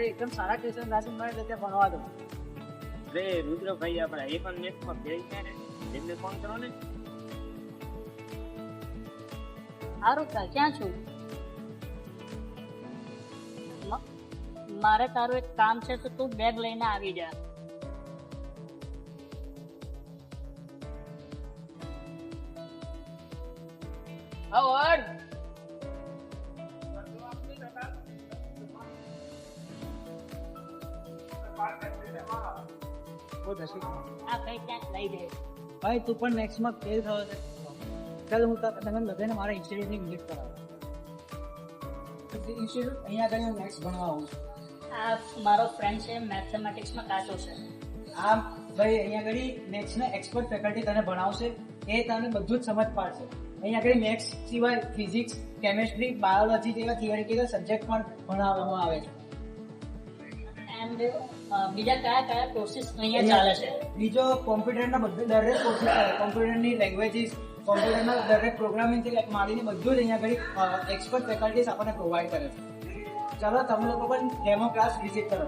એકદમ સારા tuition classes મળે તો ત્યાં ભણવા દો. રુદ્રભાઈ આપણા એ પણ મેથમાં ફેલ છે ને, એમને ફોન કરો ને. સારું ચાલ, ક્યાં છું? મારે તારું એક કામ છે તો તું બેગ લઈને આવી જા. આ કઈ ક્યાંક લઈ જાય. ભાઈ તું પણ નેક્સ્ટમાં ફેલ થયો છે. ચાલ હું તમે બધાને મારા ઇન્સ્ટિટ્યૂટની વિઝિટ કરાવું. ઇન્સ્ટિટ્યૂટ અહીંયા આગળ હું નેક્સ્ટ ભણવા આવું છું. આ મારો ફ્રેન્ડ છે, મેથેમેટિક્સમાં કાચો છે. આ ભાઈ અહીંયા આગળ મેથ્સના એક્સપર્ટ ફેકલ્ટી તને ભણાવશે. એ તને બધું જ સમજ પાડશે. અહીંયા આગળ મેથ્સ સિવાય ફિઝિક્સ, કેમેસ્ટ્રી, બાયોલોજી જેવા થિયરિટિકલ સબ્જેક્ટ પણ ભણાવવામાં આવે છે. એન્ડ બીજા કયા કયા કોર્સિસ અહીંયા ચાલે છે? બીજો કોમ્પ્યુટરના બધા દરેક કોર્સિસ ચાલે. કોમ્પ્યુટરની લેંગ્વેજીસ, કોમ્પ્યુટરના દરેક પ્રોગ્રામિંગથી માંડીને બધું જ અહીંયા આગળ એક્સપર્ટ ફેકલ્ટીઝ આપણને પ્રોવાઈડ કરે છે. ચાલો તમે લોકો પણ ડેમો ક્લાસ વિઝિટ કરો.